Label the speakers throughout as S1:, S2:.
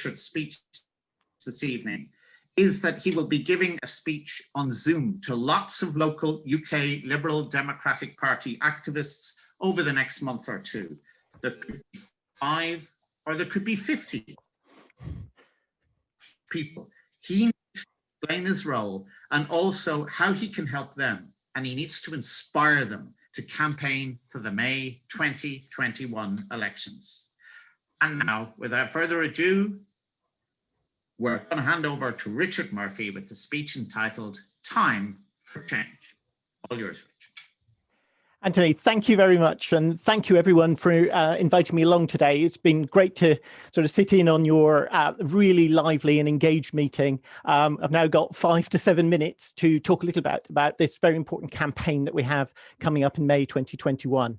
S1: Richard's speech this evening is that he will be giving a speech on Zoom to lots of local UK Liberal Democratic Party activists over the next month or two. There could be 5 or there could be 50 people. He needs to explain his role and also how he can help them. And he needs to inspire them to campaign for the May 2021 elections. And now, without further ado, we're going to hand over to Richard Murphy with a speech entitled Time for Change. All yours, Richard.
S2: Anthony, thank you very much. And thank you everyone for inviting me along today. It's been great to sort of sit in on your really lively and engaged meeting. I've now got 5 to 7 minutes to talk a little about this very important campaign that we have coming up in May 2021.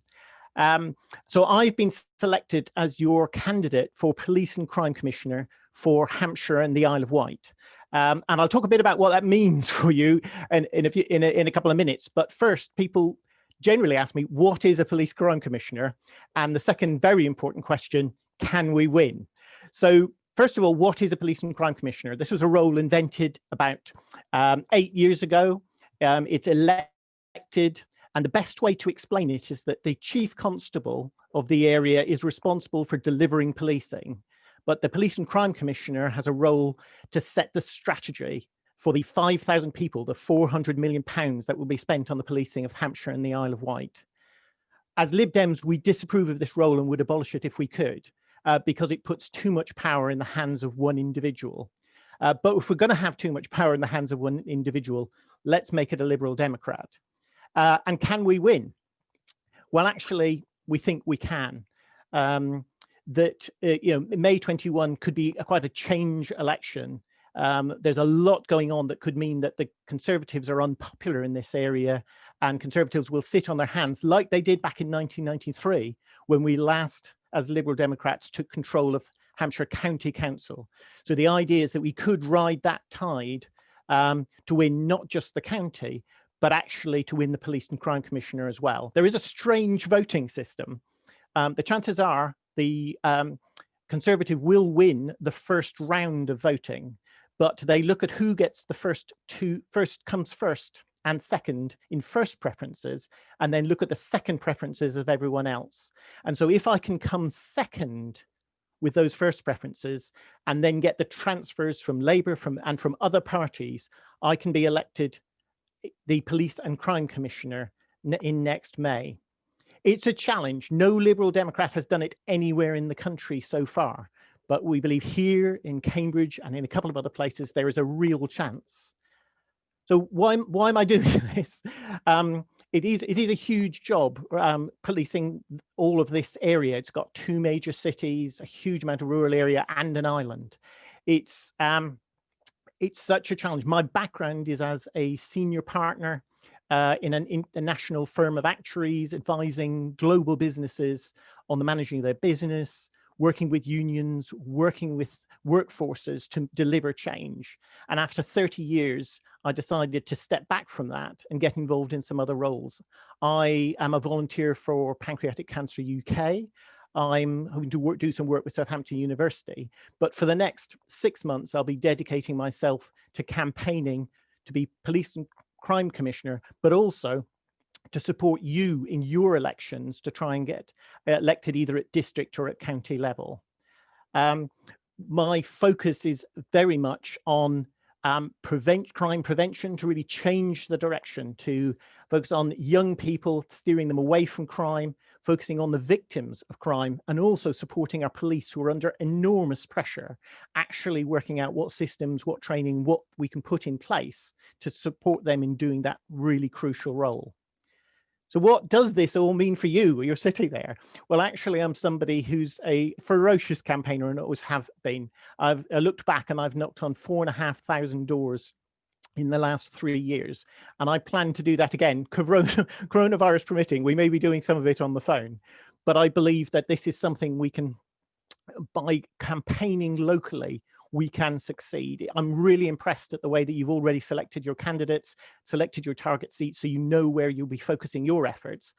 S2: So I've been selected as your candidate for Police and Crime Commissioner for Hampshire and the Isle of Wight. And I'll talk a bit about what that means for you in a couple of minutes. But first, people generally ask me, what is a police crime commissioner? And the second very important question, can we win? So first of all, what is a police and crime commissioner? This was a role invented about 8 years ago. It's elected, and the best way to explain it is that the chief constable of the area is responsible for delivering policing, but the police and crime commissioner has a role to set the strategy for the 5,000 people, the £400 million that will be spent on the policing of Hampshire and the Isle of Wight. As Lib Dems, we disapprove of this role and would abolish it if we could, because it puts too much power in the hands of one individual. But if we're going to have too much power in the hands of one individual, let's make it a Liberal Democrat. And can we win? Well, actually, we think we can. May 21 could be quite a change election. There's a lot going on that could mean that the Conservatives are unpopular in this area, and Conservatives will sit on their hands like they did back in 1993 when we last, as Liberal Democrats, took control of Hampshire County Council. So the idea is that we could ride that tide to win not just the county, but actually to win the Police and Crime Commissioner as well. There is a strange voting system. The chances are the Conservative will win the first round of voting, but they look at who gets the first comes first and second in first preferences, and then look at the second preferences of everyone else. And so if I can come second with those first preferences and then get the transfers from Labour and from other parties, I can be elected the Police and Crime Commissioner in next May. It's a challenge. No Liberal Democrat has done it anywhere in the country so far. But we believe here in Cambridge and in a couple of other places, there is a real chance. So why am I doing this? It is a huge job policing all of this area. It's got 2 major cities, a huge amount of rural area, and an island. It's such a challenge. My background is as a senior partner in an international firm of actuaries, advising global businesses on the managing of their business, working with unions, working with workforces to deliver change. And after 30 years, I decided to step back from that and get involved in some other roles. I am a volunteer for Pancreatic Cancer UK. I'm hoping to do some work with Southampton University. But for the next 6 months, I'll be dedicating myself to campaigning to be Police and Crime Commissioner, but also to support you in your elections to try and get elected either at district or at county level. My focus is very much on crime prevention, to really change the direction, to focus on young people, steering them away from crime, focusing on the victims of crime, and also supporting our police who are under enormous pressure, actually working out what systems, what training, what we can put in place to support them in doing that really crucial role. So what does this all mean for you? You're sitting there. Well, actually, I'm somebody who's a ferocious campaigner and always have been. I've looked back and I've knocked on 4,500 doors in the last 3 years. And I plan to do that again, coronavirus permitting. We may be doing some of it on the phone, but I believe that this is something we can, by campaigning locally, we can succeed. I'm really impressed at the way that you've already selected your candidates, selected your target seats, so you know where you'll be focusing your efforts.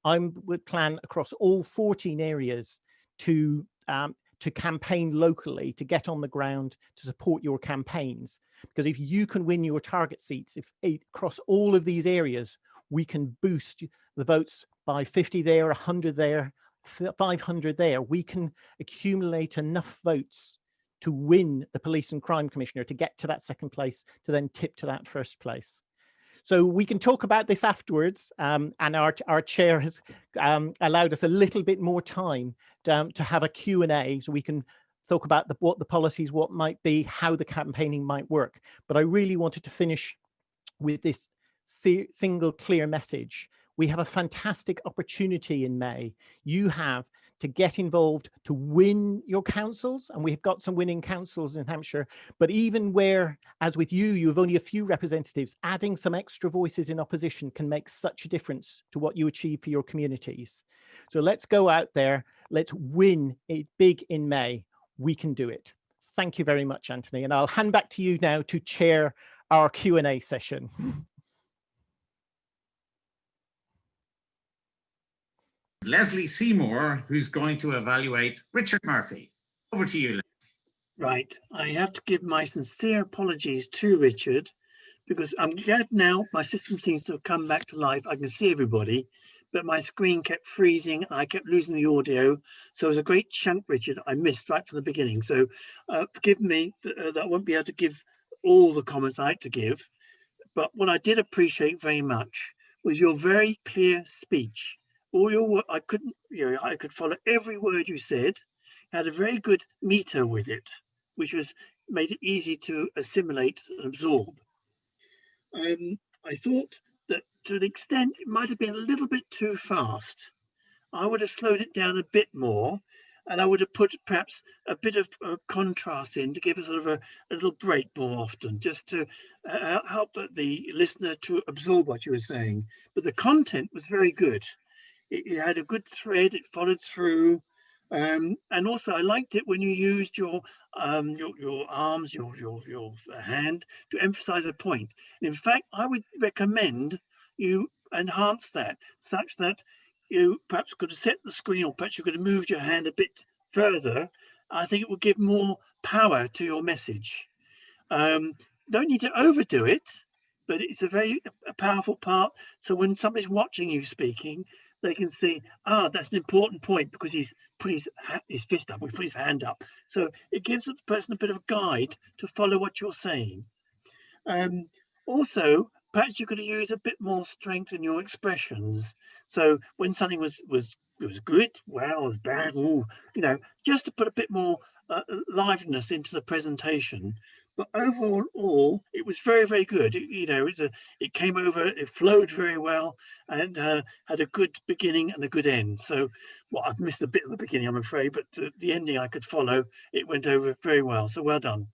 S2: I would plan across all 14 areas to to campaign locally, to get on the ground, to support your campaigns. Because if you can win your target seats, if across all of these areas, we can boost the votes by 50 there, 100 there, 500 there, we can accumulate enough votes to win the Police and Crime Commissioner, to get to that second place, to then tip to that first place. So we can talk about this afterwards, and our chair has allowed us a little bit more time to have a Q&A, so we can talk about what the policies, what might be, how the campaigning might work. But I really wanted to finish with this single clear message. We have a fantastic opportunity in May. You have to get involved to win your councils, and we've got some winning councils in Hampshire, but even where, as with you, you have only a few representatives, adding some extra voices in opposition can make such a difference to what you achieve for your communities. So let's go out there, let's win it big in May. We can do it. Thank you very much, Anthony, and I'll hand back to you now to chair our Q&A session.
S1: Leslie Seymour, who's going to evaluate Richard Murphy. Over to you, Leslie.
S3: Right, I have to give my sincere apologies to Richard, because I'm glad now my system seems to have come back to life. I can see everybody, but my screen kept freezing. I kept losing the audio. So it was a great chunk, Richard, I missed right from the beginning. So forgive me that I won't be able to give all the comments I like to give. But what I did appreciate very much was your very clear speech. All your work, I could follow every word you said. Had a very good meter with it, which made it easy to assimilate and absorb. I thought that to an extent it might have been a little bit too fast. I would have slowed it down a bit more, and I would have put perhaps a bit of contrast in to give a sort of a little break more often, just to help the listener to absorb what you were saying. But the content was very good. It had a good thread, it followed through. And also I liked it when you used your arms, your hand to emphasize a point. And in fact, I would recommend you enhance that such that you perhaps could have set the screen, or perhaps you could have moved your hand a bit further. I think it would give more power to your message. Don't need to overdo it, but it's a very powerful part. So when somebody's watching you speaking, they can see, that's an important point, because he's put his fist up, or put his hand up. So it gives the person a bit of a guide to follow what you're saying. Also, perhaps you could use a bit more strength in your expressions. So when something was good, well, was bad, ooh, just to put a bit more liveliness into the presentation. But overall, it was very, very good. It came over, it flowed very well, and had a good beginning and a good end. So, well, I've missed a bit of the beginning, I'm afraid, but the ending I could follow. It went over very well. So well done.